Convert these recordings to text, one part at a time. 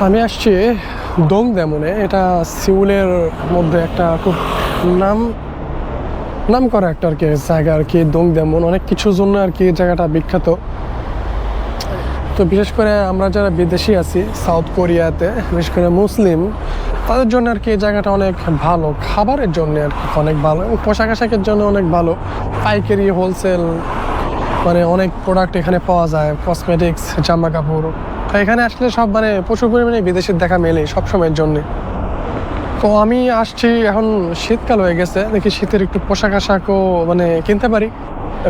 আমি আসছি দংদামনে। এটা সিউলের মধ্যে একটা খুব নাম নাম করা একটা আর কি জায়গা আর কি। দংদামন অনেক কিছুর জন্য আর কি জায়গাটা বিখ্যাত। তো বিশেষ করে আমরা যারা বিদেশি আছি সাউথ কোরিয়াতে, বিশেষ করে মুসলিম, তাদের জন্য আর কি এই জায়গাটা অনেক ভালো। খাবারের জন্য আর কি অনেক ভালো, এবং পোশাক আশাকের জন্য অনেক ভালো। পাইকারি, হোলসেল, মানে অনেক প্রোডাক্ট এখানে পাওয়া যায়, কসমেটিক্স, জামা কাপড়। তো এখানে আসলে সব মানে প্রচুর পরিমাণে বিদেশের দেখা মেলে সবসময়ের জন্যে। তো আমি আসছি, এখন শীতকাল হয়ে গেছে, দেখি শীতের একটু পোশাক আশাকও মানে কিনতে পারি।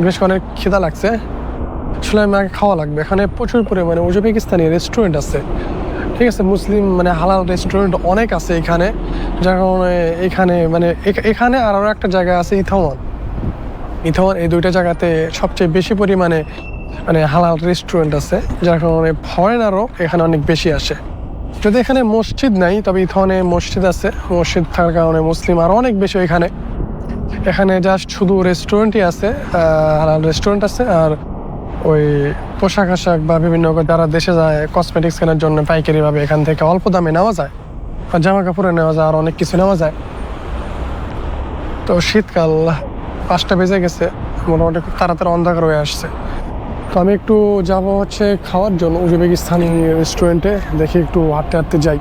বেশ অনেক খিদা লাগছে, আসলে আমাকে খাওয়া লাগবে। এখানে প্রচুর পরিমাণে উজবেকিস্তানি রেস্টুরেন্ট আছে, ঠিক আছে, মুসলিম মানে হালাল রেস্টুরেন্ট অনেক আছে এখানে। যার কারণে এখানে মানে এখানে আরও একটা জায়গা আছে ইথাওয়ান। এই দুইটা জায়গাতে সবচেয়ে বেশি পরিমাণে মানে হালাল রেস্টুরেন্ট আছে, যার কারণে ফরেনারও এখানে অনেক বেশি আসে। যদি এখানে মসজিদ নাই, তবে ইথাওয়ানে মসজিদ আছে। মসজিদ থাকার কারণে মুসলিম আরও অনেক বেশি এখানে জাস্ট শুধু রেস্টুরেন্টই আছে, হালাল রেস্টুরেন্ট আছে। আর ওই পোশাক আশাক বা বিভিন্ন যারা দেশে যায় কসমেটিক্স কেনার জন্য পাইকারিভাবে এখান থেকে অল্প দামে নেওয়া যায়, আর জামা কাপড়ে নেওয়া যায়, আর অনেক কিছু নেওয়া যায়। তো শীতকাল 5টা বেজে গেছে, মোটামুটি খুব তাড়াতাড়ি অন্ধকার হয়ে আসছে। তো আমি একটু যাব হচ্ছে খাওয়ার জন্য উজবেকিস্তানি রেস্টুরেন্টে, দেখি একটু হাঁটতে হাঁটতে যাই।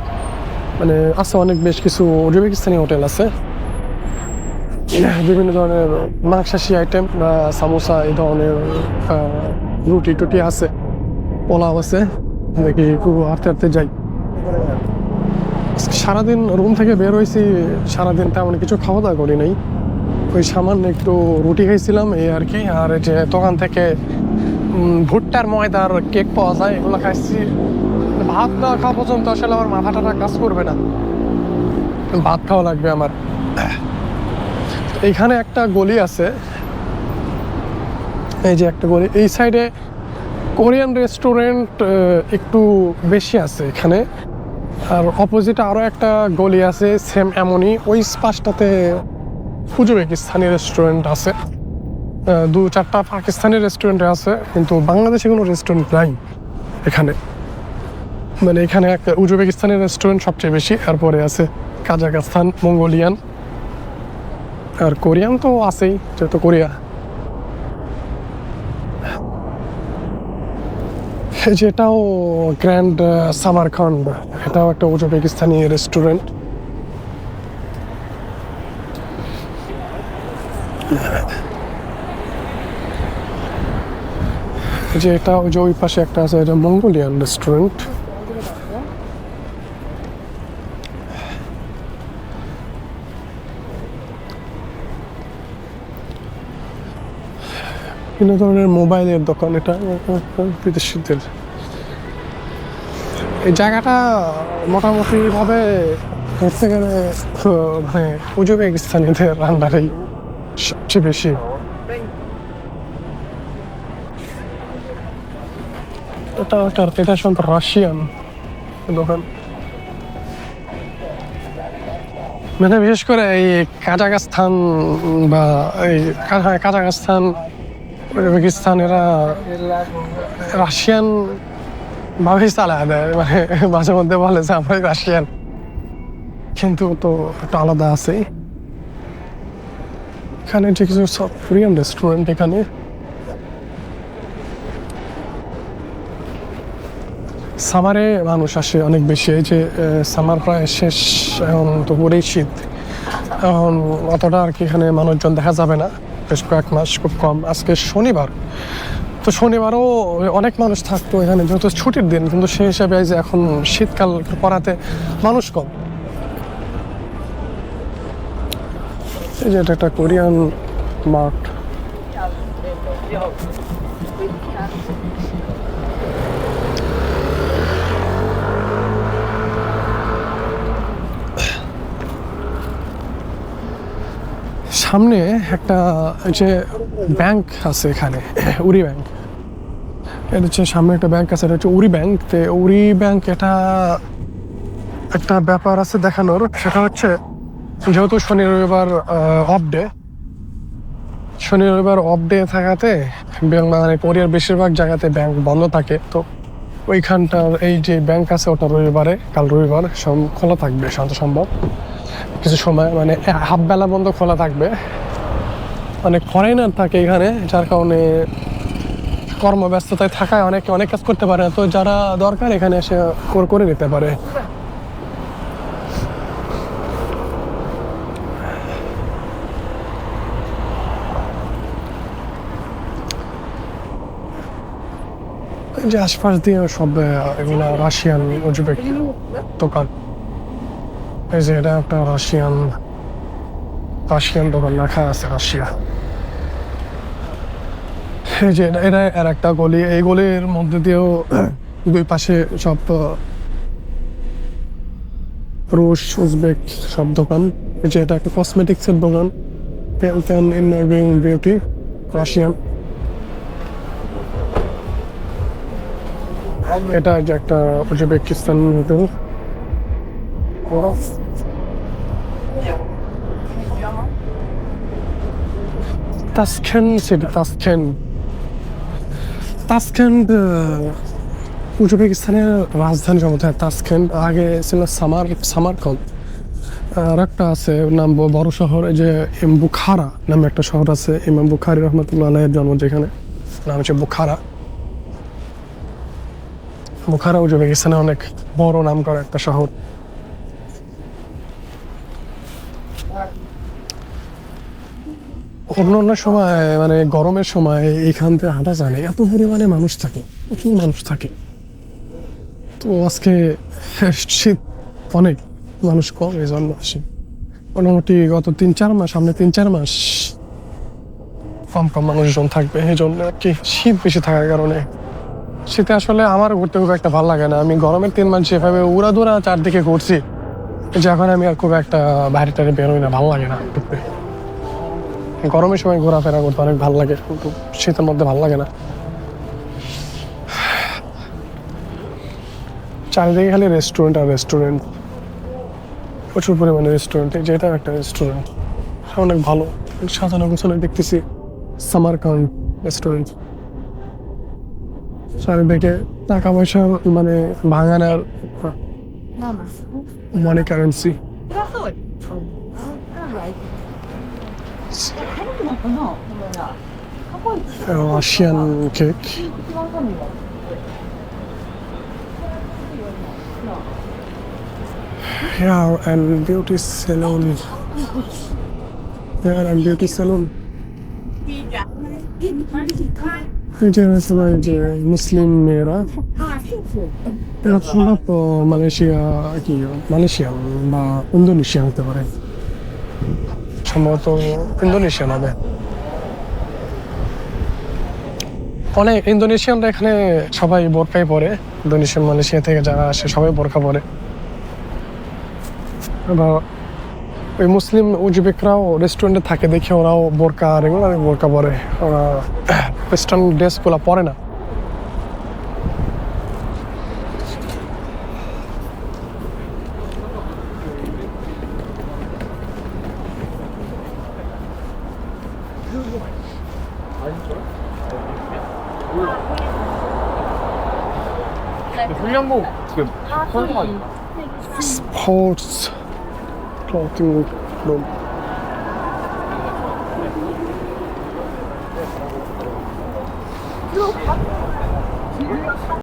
মানে আছে অনেক বেশ কিছু উজবেকিস্তানি হোটেল আছে, বিভিন্ন ধরনের মাংসাশী আইটেম বা সামোসা, এই ধরনের রুটি টুটি আছে, পোলাও আছে। দেখি একটু হাঁটতে হাঁটতে যাই। সারাদিন রুম থেকে বের হয়েছি, সারাদিন তেমন কিছু খাওয়া দাওয়া করি নাই। ওই সামান্য একটু রুটি খাইছিলাম এই আর কি। আর এই যে দোকান থেকে ভুট্টার ময়দার কেক পাওয়া যায়, এগুলো খাইছি। ভাত না খাওয়া পর্যন্ত আসলে আমার মাথাটা কাজ করবে না, ভাত খাওয়া লাগবে আমার। এইখানে একটা গলি আছে, এই যে একটা গলি, এই সাইডে কোরিয়ান রেস্টুরেন্ট একটু বেশি আছে এখানে। আর অপোজিটে আরও একটা গলি আছে সেম এমনই, ওই পাশটাতে উজবেকিস্তানি রেস্টুরেন্ট আছে। 2-4টা পাকিস্তানি রেস্টুরেন্ট আছে, কিন্তু বাংলাদেশে কোনো রেস্টুরেন্ট নাই এখানে। মানে এখানে একটা উজবেকিস্তানি রেস্টুরেন্ট সবচেয়ে বেশি, তারপরে আছে কাজাখস্তান, মঙ্গোলিয়ান, আর কোরিয়ান তো আছেই, যেহেতু কোরিয়া। যেটাও গ্র্যান্ড সামারকান্ড, এটাও একটা উজবেকিস্তানি রেস্টুরেন্ট। যে এটা ওই যে ওই পাশে একটা আছে, এটা মঙ্গোলিয়ান রেস্টুরেন্ট। বিভিন্ন ধরনের মোবাইলের দোকান, এটা বিদেশিদের। এই জায়গাটা মোটামুটি ভাবে ধরতে গেলে মানে উজবেকিস্তানিদের আন্ডারেই সবচেয়ে বেশি। এটা সম্ভবত রাশিয়ান দোকান। মানে বিশেষ করে এই কাজাখস্তান বা এই কাজাখস্তান, উজবেকিস্তান, এরা রাশিয়ান ভাবেই চালায় দেয়। মানে মাঝে মধ্যে বলে যে আমরা রাশিয়ান, কিন্তু তো একটা আলাদা আছে। এখানে যে কিছু সাউথ কোরিয়ান রেস্টুরেন্ট, এখানে সামারে মানুষ আসে অনেক বেশি। এই যে সামার প্রায় শেষ, এখন তো পুরোই শীত, এখন অতটা আর কি এখানে মানুষজন দেখা যাবে না, বেশ কয়েক মাস খুব কম। আজকে শনিবার, তো শনিবারও অনেক মানুষ থাকতো এখানে, যেহেতু ছুটির দিন, কিন্তু সেই হিসাবে যে এখন শীতকাল একটু পড়াতে মানুষ কম। এই যে এটা একটা কোরিয়ান মার্ট। সামনে একটা যে ব্যাংক আছে এখানে, উরি ব্যাংক। এটা হচ্ছে সামনে একটা ব্যাংক আছে, এটা হচ্ছে উরি ব্যাংক। তো উরি ব্যাংক, এটা একটা ব্যাপার আছে দেখানোর, সেটা হচ্ছে যেহেতু শনি রবিবার অফ ডে থাকাতে মানে কোরিয়ার বেশিরভাগ জায়গাতে ব্যাংক বন্ধ থাকে। তো ওইখানটার এই যে ব্যাংক আছে ওটা রবিবারে, কাল রবিবার সব খোলা থাকবে শান্ত সম্ভব কিছু সময়, মানে হাফ বেলা বন্ধ খোলা থাকবে। অনেক ফরেনার থাকে এখানে, যার কারণে কর্মব্যস্ততায় থাকায় অনেকে অনেক কাজ করতে পারে না, তো যারা দরকার এখানে এসে করে নিতে পারে। এই যে আশপাশ দিয়ে সব এগুলা রাশিয়ান উজবেক দোকান। এই যে এটা একটা রাশিয়ান দোকান লেখা আছে রাশিয়া। এই যে এটা আর একটা গলি, এই গলির মধ্যে দিয়েও দুই পাশে সব রুশ উজবেক সব দোকান। এই যে এটা একটা কসমেটিক্সের দোকান, পেলটেন ইনার বিউটি রাশিয়ান। এটা যে একটা উজবেকিস্তান হোটেল। তাসখেন্ড উজবেকিস্তানের রাজধানী সম্ভবত তাসখেন্ড, আগে ছিল সামারকন্দ। আর একটা আছে নাম বড় শহর, এই যে বুখারা নামে একটা শহর আছে, ইমাম বুখারি রহমতুল্লাহ আলাইহির জন্ম যেখানে, নাম হচ্ছে বুখারা। উজবেকিস্তানে অনেক বড় নাম করা একটা শহর। অন্য সময় মানে গরমের সময় এইখান থেকে হাঁটা যায় না, এত পরিমাণে মানুষ থাকে, প্রচুর মানুষ থাকে। তো আজকে শীত অনেক, মানুষ কম, এই জন্য আসে। মোটামুটি গত 3-4 মাস, সামনে 3-4 মাস কম মানুষজন থাকবে, এই জন্য আর কি। শীত বেশি থাকার কারণে শীতে আসলে আমার ঘুরতে খুব একটা ভালো লাগে না। আমি গরমের 3 মাস যেভাবে উড়াধুরা চারদিকে ঘুরছি, যখন আমি আর খুব একটা বাইরে টাইরে বেরোই না, ভালো লাগে না ঘুরতে। গরমের সময় ঘোরাফেরা করতে অনেক ভালো লাগে, কিন্তু শীতের মধ্যে ভালো লাগে না। চারিদিকে খালি রেস্টুরেন্ট আর রেস্টুরেন্ট, প্রচুর পরিমাণে রেস্টুরেন্ট। এই যে এটা একটা রেস্টুরেন্ট, অনেক ভালো সাজানো গোছানো দেখতেছি, সামারকান্দ রেস্টুরেন্ট। চারিদিকে টাকা পয়সা মানে ভাঙানোর money currency. Russian cake. Hair and beauty salon. Hair and beauty salon. এই যে সবাই যে মুসলিম মেয়েরা, এরা সম্ভবত মালয়েশিয়ান বা ইন্দোনেশিয়ান হতে পারে, সম্ভবত ইন্দোনেশিয়ান হবে। অনেক ইন্দোনেশিয়ানরা এখানে সবাই বোরকাই পরে, ইন্দোনেশিয়ান মালয়েশিয়া থেকে যারা আসে সবাই বোরকা পরে। বা ওই মুসলিম উজবেকরাও রেস্টুরেন্টে থাকে দেখে ওরাও রেগুলার বোরকা পরে, ওরা ওয়েস্টার্ন ড্রেসগুলো পরে না। Sports clothing room.